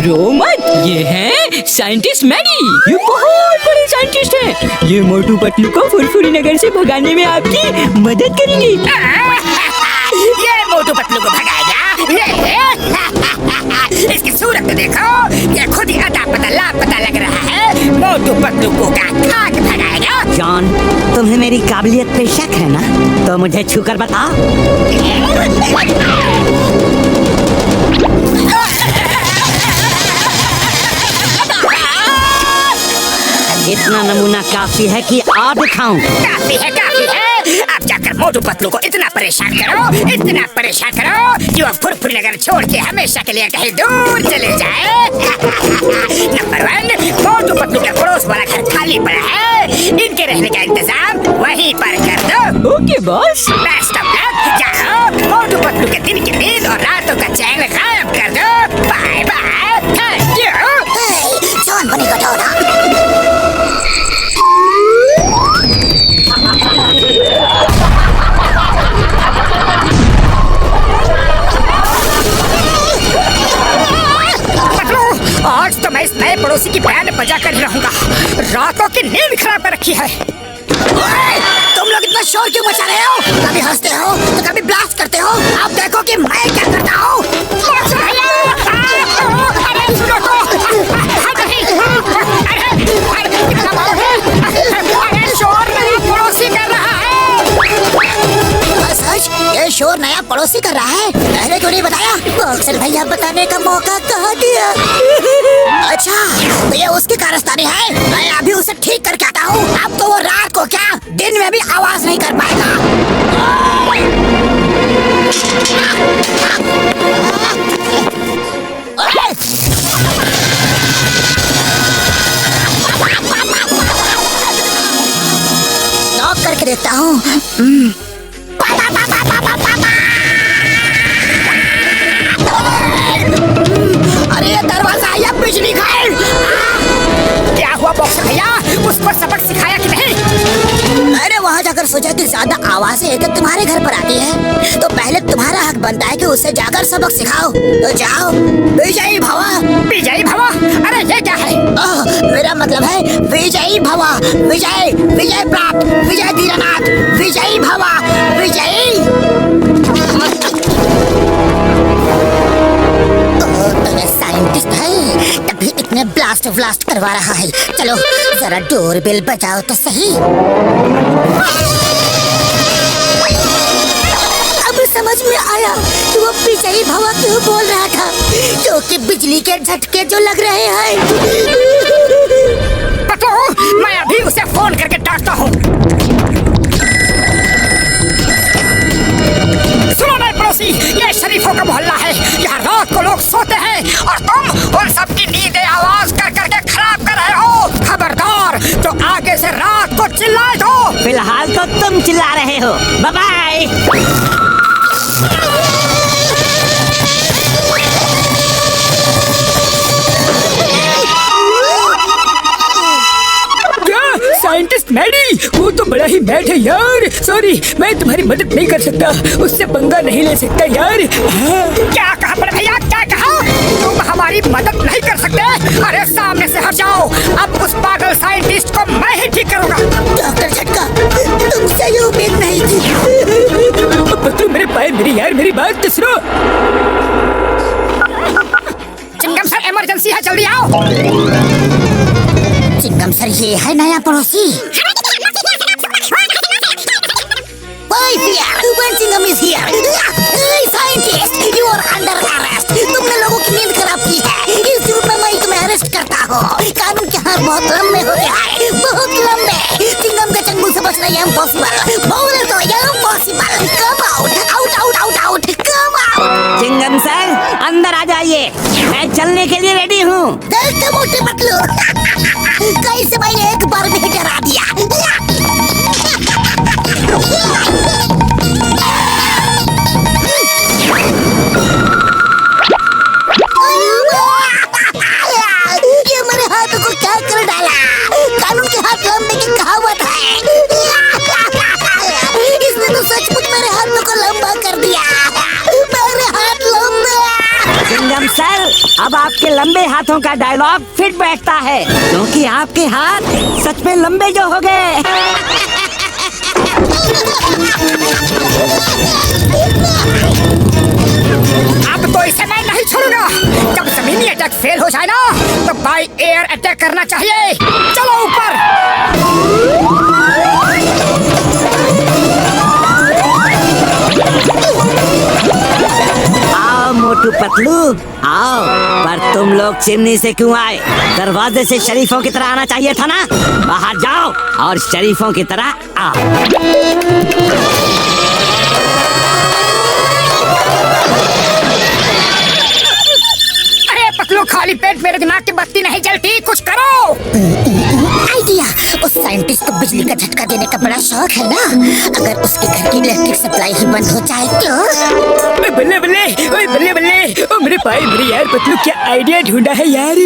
रो मत, ये है साइंटिस्ट मैडी। ये बहुत बड़े साइंटिस्ट हैं। ये मोटू पतलू को फुरफुरी नगर से भगाने में आपकी मदद करेंगे। ये मोटू पतलू को भगाएगा? इसकी सूरत तो देखो, ये खुद ही अता पता लापता लग रहा है। मोटू पतलू को खाक भगाएगा। जॉन, तुम्हें मेरी काबिलियत पे शक है ना? तो मुझे छूकर बताओ। इतना नमूना काफी है कि और दिखाऊं? काफी है, काफी है। अब जाकर मोटू पतलू को इतना परेशान करो कि वह फुरफुरी नगर छोड़ के हमेशा के लिए कहीं दूर चले जाए। नंबर 1, मोटू पतलू का पड़ोस वाला घर खाली पड़ा है। इनके रहने का इंतजाम वहीं पर कर दो। Okay boss. Best of luck. जाओ, मोटू पतलू के दिन की नींद और रातों का चैन गायब कर दो। Bye bye, thank you. John बनेगा डोरा। आज तो मैं इस नए पड़ोसी की बैंड बजा कर ही रहूंगा। रातों की नींद खराब कर रखी है। तुम लोग इतना शोर क्यों मचा रहे हो? कभी हंसते हो तो कभी ब्लास्ट करते हो। अब देखो कि मैं क्या करता हूँ। शोर नया पड़ोसी कर रहा है। सच? ये शोर नया पड़ोसी कर रहा है? पहले क्यों नहीं बताया? बॉक्सर भैया बताने का मौका कहाँ दिया? अच्छा, तो ये उसकी कारस्तानी है। मैं अभी उसे ठीक करके आता हूँ। अब तो वो रात को क्या दिन में भी आवाज नहीं कर पाएगा। नॉक करके देखता हूँ। अरे दरवाजा या बिजली खाए। क्या हुआ बॉक्सर भैया? उसको सबक सिखाया कि नहीं? मैंने वहाँ जाकर सोचा कि ज्यादा आवाजें तो तुम्हारे घर पर आती है, तो पहले तुम्हारा हक बनता है कि उससे जाकर सबक सिखाओ। तो जाओ। विजयी भवा। विजयी भवा? अरे ये क्या है? मेरा मतलब है विजयी भवा। विजय विजय प्राप्त। विजय दीनानाथ। विजयी भवा। विजयी। साइंटिस्ट है तभी इतने ब्लास्ट करवा रहा है। चलो जरा डोरबेल बजाओ तो सही। अब समझ में आया कि वो विजयी भवा क्यों बोल रहा था, क्योंकि बिजली के झटके जो लग रहे हैं। पतो, मैं अभी उसे फोन करके डांटता हूँ। सुनो नए पड़ोसी, ये शरीफों का मोहल्ला है। यहाँ रात को लोग सोते हैं और तुम उन सबकी नींदें आवाज कर करके खराब कर रहे हो। खबरदार, तो आगे से रात को चिल्लाए दो। फिलहाल तो तुम चिल्ला रहे हो। Bye bye. साइंटिस्ट मैडी, वो तो बड़ा ही बैड है यार। सॉरी, मैं तुम्हारी मदद नहीं कर सकता। उससे पंगा नहीं ले सकता यार। क्या कहा बड़े भैया? क्या कहा? तुम हमारी मदद नहीं कर सकते? अरे सामने से हट जाओ। अब उस पागल साइंटिस्ट को मैं ही ठीक करूंगा। डॉक्टर झटका, तुमसे ये उम्मीद नहीं थी। तुम मेरे पाए मेरी यार, मेरी बात तो सुनो। चिंगम सर, इमरजेंसी है, जल्दी आओ। चिंगम सर, ये है नया पड़ोसी। When Chingam is here. Hey, scientist, you are under arrest. तुमने लोगों की नींद खराब की है। इस जुर्म में मैं तुम्हें अरेस्ट करता हूँ। कानून के हाथ बहुत लंबे हो गए हैं, बहुत लंबे। चिंगम के चंगुल से बचना ये इम्पॉसिबल। बोले तो ये impossible. Come out, out, out, out, out. Come out. Chingum sir, अंदर आ जाइए। मैं चलने के लिए रेडी हूँ। देखते मोटे पतलू, कैसे मैंने एक बार में डरा दिया। ये मेरे हाथों को क्या कर डाला? कानून के हाथ लंबे की कहावत है। इसने तो सचमुच मेरे हाथों को लंबा कर दिया। मेरे हाथ लंबे। चिंगम सर, अब आपके लंबे हाथों का डायलॉग फिट बैठता है, क्योंकि आपके हाथ सच में लंबे जो हो गए। अब तो इसे मैं नहीं छोड़ूंगा। जब जमीनी अटैक फेल हो जाए ना, तो बाय एयर अटैक करना चाहिए। चलो ऊपर। आओ मोटू पतलू आओ। पर तुम लोग चिमनी से क्यों आए? दरवाजे से शरीफों की तरह आना चाहिए था ना। बाहर जाओ और शरीफों की तरह आओ। पतलू, खाली पेट मेरे दिमाग की बत्ती नहीं जलती, कुछ करो। आइडिया। उस साइंटिस्ट को बिजली का झटका देने का बड़ा शौक है ना। अगर उसके घर की इलेक्ट्रिक सप्लाई ही बंद हो जाए तो। बल्ले बल्ले, ओए बल्ले बल्ले, ओ मेरे भाई मेरे यार पतलू, क्या आइडिया ढूंढा है यार।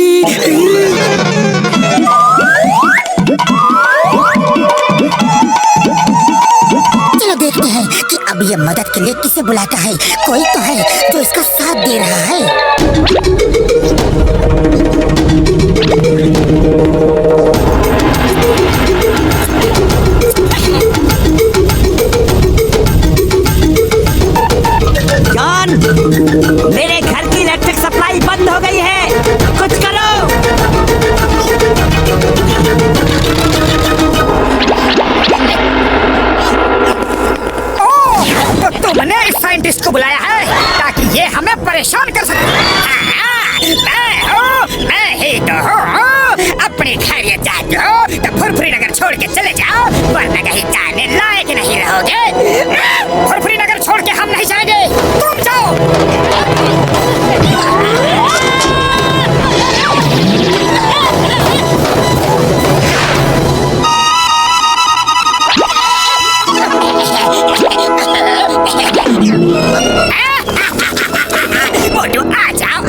चलो देखते हैं कि अब ये मदद के लिए किसे बुलाता है। कोई तो है जो इसका साथ दे रहा है। जॉन, मेरे घर की इलेक्ट्रिक सप्लाई बंद हो गई है, कुछ करो। तो तुमने इस साइंटिस्ट को बुलाया है ताकि ये हमें परेशान कर सके। मैं ही तो हूँ। अपनी खैरियत चाहते हो तो फुरफुरी नगर छोड़ के चले जाओ, वरना कहीं जाने लायक नहीं रहोगे। फुरफुरी नगर छोड़ के हम नहीं जाएंगे, तुम जाओ। मोटू आ जाओ,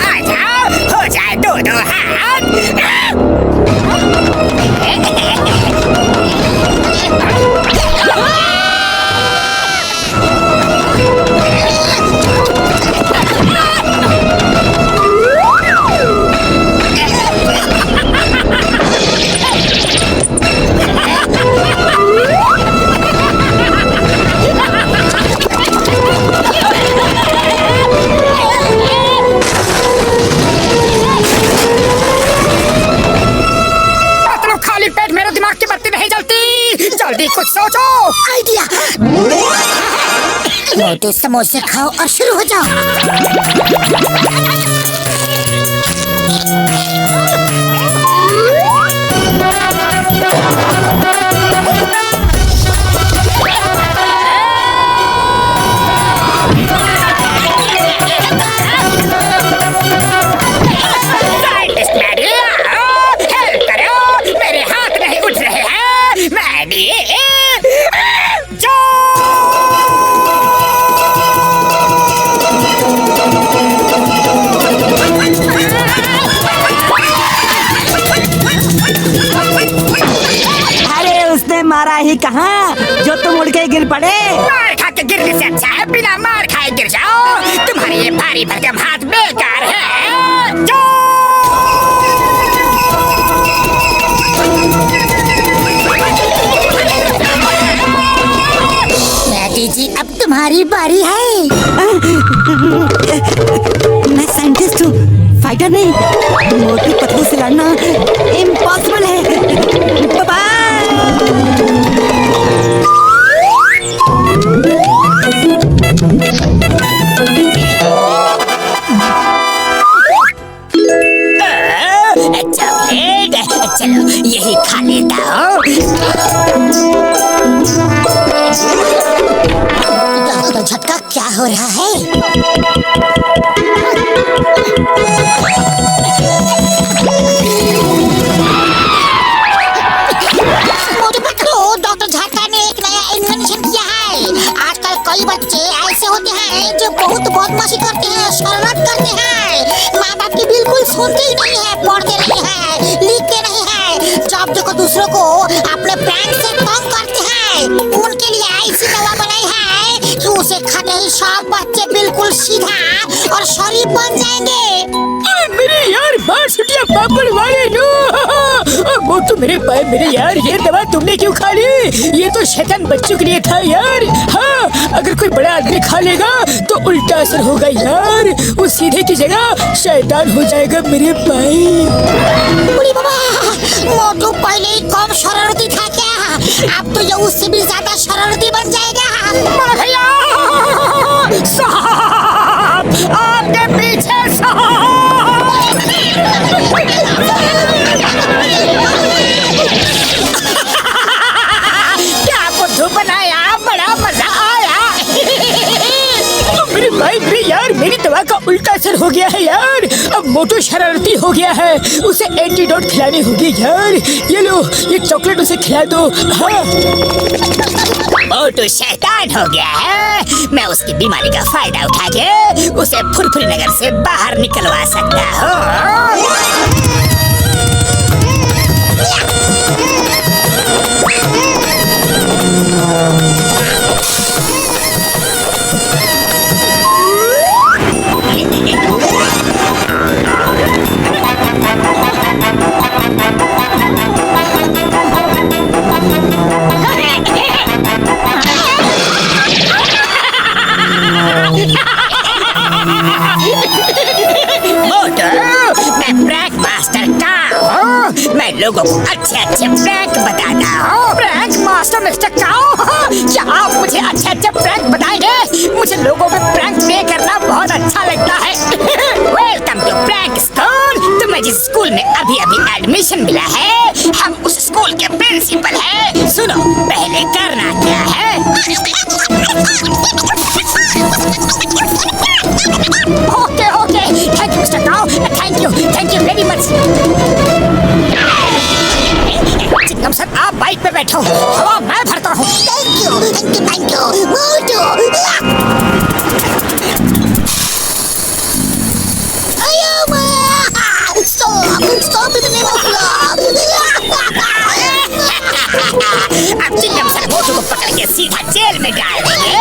हो जाए दो दो हाथ। जल्दी कुछ सोचो। आइडिया। मोटू समोसे खाओ और शुरू हो जाओ। मारा ही कहाँ जो तुम उड़ के गिर पड़े। मार खा के गिरने से अच्छा है बिना मार खाए गिर जाओ। तुम्हारे ये भारी भरकम हाथ बेकार है। मैडी जी, अब तुम्हारी बारी है। मैं साइंटिस्ट हूँ, फाइटर नहीं। मोटू पतलू से लड़ना इम्पॉसिबल है। बाबा चलो यही खा लेता हूँ। तो झटका क्या हो रहा है? डॉक्टर झटका ने एक नया इन्वेंशन किया है। आजकल कई बच्चे ऐसे होते हैं जो बहुत बदमाशी करते हैं, शरारत करते हैं। माँ बाप की बिल्कुल सुनते ही नहीं है, पढ़ते नहीं है, लिखते नहीं है। जब देखो दूसरों को अपने प्रैंक से तंग करते हैं। उनके लिए ऐसी दवा बनाई है कि उसे खाते ही सब बच्चे बिल्कुल सीधा और शरीफ बन जाएंगे। मेरी थप्पड़ मारे नो। मोटू मेरे भाई मेरे यार, ये दवा तुमने क्यों खा ली? ये तो शैतान बच्चों के लिए था यार। हाँ, अगर कोई बड़ा आदमी खा लेगा तो उल्टा असर होगा यार, वो सीधे की जगह शैतान हो जाएगा मेरे भाई। बुढ़ी बाबा, मोटू पहले ही कम शरारती था क्या? अब तो ये उससे भी ज्यादा शरारती बन जाएगा। बड़ा भैया, साहब आपके पीछे साहब। क्या बुद्धू बनाया, बड़ा मजा आया। मेरे भाई मेरे यार, मेरी दवा का उल्टा असर हो गया है यार। अब मोटू शरारती हो गया है, उसे एंटीडोट खिलानी होगी यार। ये लो, ये चॉकलेट उसे खिला दो। हाँ। मोटू शैतान हो गया है। मैं उसकी बीमारी का फायदा उठा के उसे फुरफुरी नगर से बाहर निकलवा सकता हूँ। मैं प्रैंक मास्टर का हूँ। मैं लोगों को अच्छे अच्छे प्रैंक बताता हूँ। प्रैंक मास्टर मिस्टर काओ, क्या आप मुझे अच्छे अच्छे प्रैंक बताएंगे? मुझे लोगों में प्रैंक प्ले करना बहुत अच्छा लगता है। Welcome to prank school. तुम्हें जिस स्कूल में अभी अभी एडमिशन मिला है, हम उस स्कूल के प्रिंसिपल हैं। सुनो, पहले करना क्या है। Okay okay, thank you mister Kao, thank you very much. Chingum sir, आप बाइक पे बैठो, हवा मैं भरता हूँ। Thank you Motu. Stop it अब चिंगम सर मोटू को पकड़ के सीधा जेल में डाल देंगे।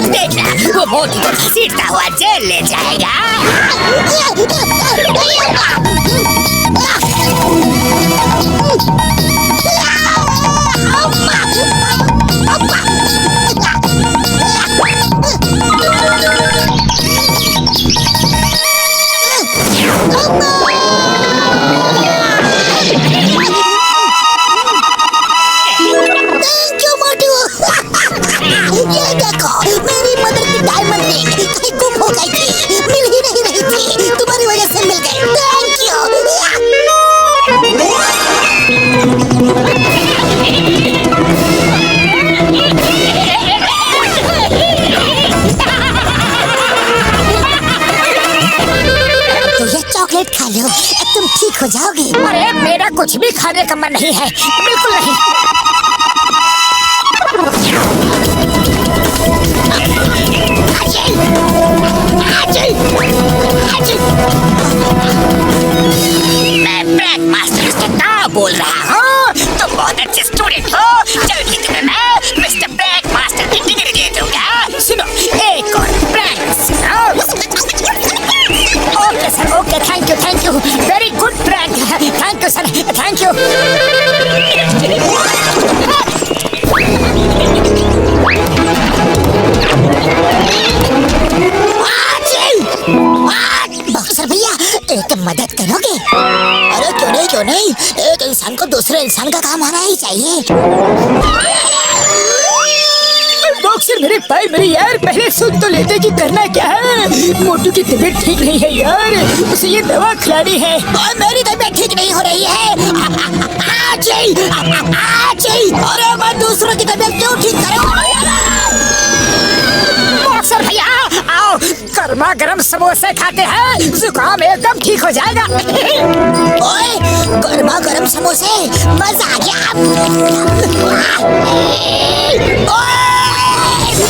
देखना, वो मोटू को घसीटता हुआ जेल ले जाएगा। ये देखो, मेरी मदर की डायमंड रिंग कहीं गुम हो गई थी, मिल ही नहीं रही थी, तुम्हारी वजह से मिल गई। Thank you. तो ये चॉकलेट खा लो, तुम ठीक हो जाओगे। अरे मेरा कुछ भी खाने का मन नहीं है, बिल्कुल नहीं। मैं प्रैंक मास्टर मिस्टर काओ बोल रहा हूँ। तुम बहुत अच्छे स्टूडेंट हो, जल्दी तुम्हें मैं मिस्टर प्रैंक मास्टर की डिग्री दे दूंगा। सुनो, एक और प्रैंक सुनो। Okay sir, okay, thank you, very good prank. Thank you sir, thank you. Boxer भैया, एक मदद करोगे? अरे क्यों नहीं, एक इंसान को दूसरे इंसान का काम आना ही चाहिए। बॉक्सर मेरे भाई मेरे यार, पहले सुन तो लेते कि करना क्या है। मोटू की तबीयत ठीक नहीं है यार, उसे ये दवा खिलानी है। और मेरी तबीयत ठीक नहीं हो रही है। अरे मैं दूसरों की तबीयत क्यों ठीक करूं? बॉक्सर भैया आओ, गर्मा गर्म समोसे खाते हैं, जुकाम एकदम ठीक हो जाएगा। ओए, गर्मा गर्म समोसे, मजा आ गया। ओए,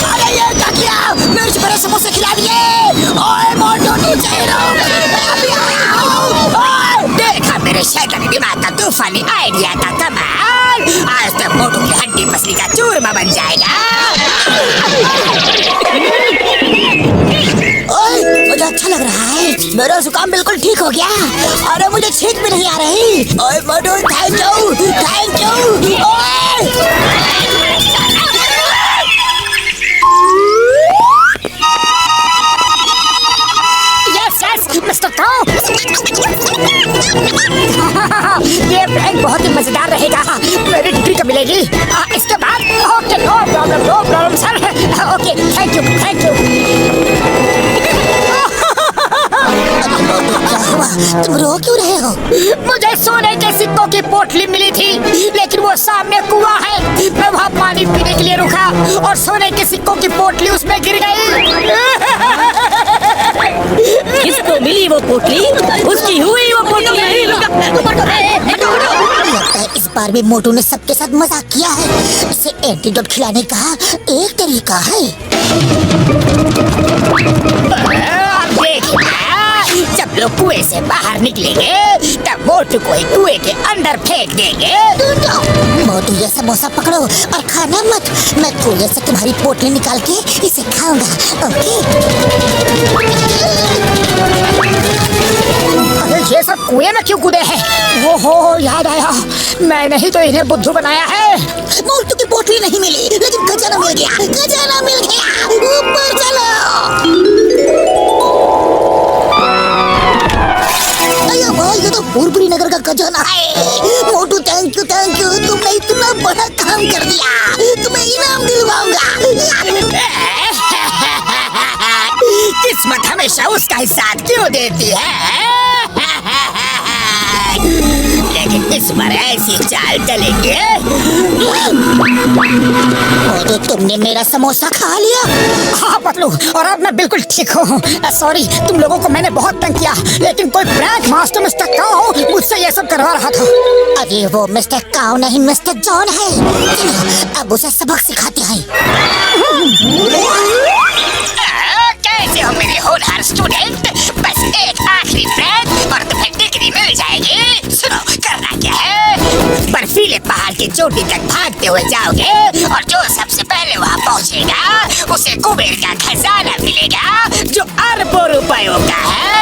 अरे ये क्या किया? मिर्च भरे समोसे खिला दिए। ओए मोटू, नीचे रहो, मैं अभी आया हूँ। ओए, देखा मेरे शैतानी दिमाग का तूफानी आइडिया का कमाल। आज तो मोटू की हड्डी पसली का चूरमा बन जाएगा। ओए, मुझे अच्छा लग रहा है। मेरा जुकाम बिल्कुल ठीक हो गया। अरे मुझे छींक भी नहीं आ रही। ओए मोटू थैंक यू। यस मिस्टर काऊ। ये प्रैंक बहुत ही मजेदार रहेगा। मेरी डिग्री कब मिलेगी? इसके बाद okay no problem sir. Okay thank you. तुम रो क्यों रहे हो? मुझे सोने के सिक्कों की पोटली मिली थी, लेकिन वो सामने कुआं है। मैं वहाँ पानी पीने के लिए रुका और सोने के सिक्कों की पोटली उसमें गिर गई। किसको मिली वो पोटली? उसकी हुई वो पोटली। लगता है इस बार भी मोटू ने सबके साथ मजाक किया है। इसे एंटीडोट खिलाने का एक तरीका है। जब लोग कुएं से बाहर निकलेंगे तब मोटू को कुएं के अंदर फेंक देंगे। मोटू ये समोसा पकड़ो और खाना मत। मैं कुएं से तुम्हारी पोटली निकाल के इसे खाऊंगा। ओके? अरे ये सब कुएं में क्यों कूदे हैं? ओहो याद आया, मैंने ही तो इन्हें बुद्धू बनाया है। मोटू की पोटली नहीं मिली, लेकिन खजाना मिल गया। ऊपर चलो। ये तो पूर्वी नगर का खजाना है। मोटू थैंक यू। तुमने इतना बड़ा काम कर दिया। तुम्हें इनाम दिलवाऊंगा। किस्मत हमेशा उसका ही साथ क्यों देती है? लेकिन इस बार ऐसी चाल चलेंगे। मोटू तुमने मेरा समोसा खा लिया। हाँ पतलू, और अब मैं बिल्कुल ठीक हूँ। सॉरी, तुम लोगों को मैंने बहुत तंग किया, लेकिन कोई प्रैंक मास्टर मिस्टर काऊ मुझसे ये सब करवा रहा था। अरे वो मिस्टर काऊ नहीं, मिस्टर जॉन है। अब उसे सबक सिखाते हैं। कैसे हो मेरे होनहार स्टूडेंट? बस एक आखिरी प्रैंक और तुम्हें डिग्री मिल जाएगी। सुनो, करना क्या है? बर्फीले पहाड़ की चोटी तक भागते हुए जाओगे और जो सबसे पहले वहाँ पहुँचेगा उसे कुबेर का खजाना मिलेगा, जो अरबों रुपयों का है।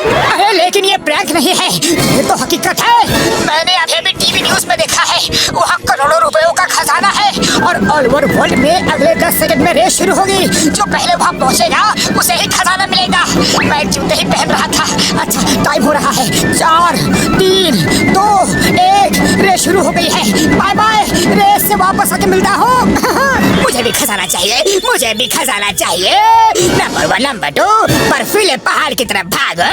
अरे लेकिन ये प्रैंक नहीं है, ये तो हकीकत है। मैंने अभी भी टीवी न्यूज में देखा है, वहाँ करोड़ों रुपयों का खजाना है और ऑल ओवर वर्ल्ड में अगले 10 सेकंड में रेस शुरू होगी। जो पहले वहाँ पहुँचेगा उसे ही खजाना मिलेगा। मैं जूते ही पहन रहा था। अच्छा टाइम हो रहा है। 4 3 2 1 रेस शुरू हो गई है। Bye bye. रेस से वापस आके मिलता हूँ। मुझे भी खजाना चाहिए, मुझे भी खजाना चाहिए। नंबर 1 नंबर 2 बर्फीले पहाड़ की तरफ भागो।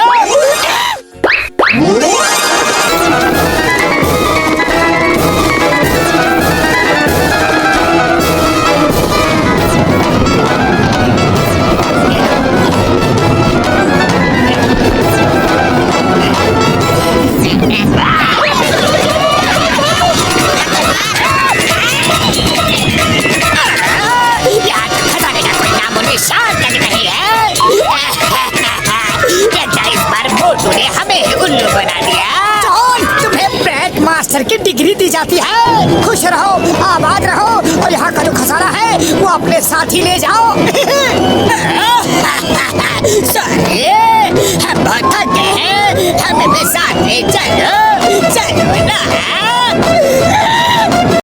मास्टर की डिग्री दी जाती है। खुश रहो, आबाद रहो और यहाँ का जो खजाना है वो अपने साथ ही ले जाओ। सॉरी, हम बहुत थक गए हैं, हमें भी साथ में चलो ना।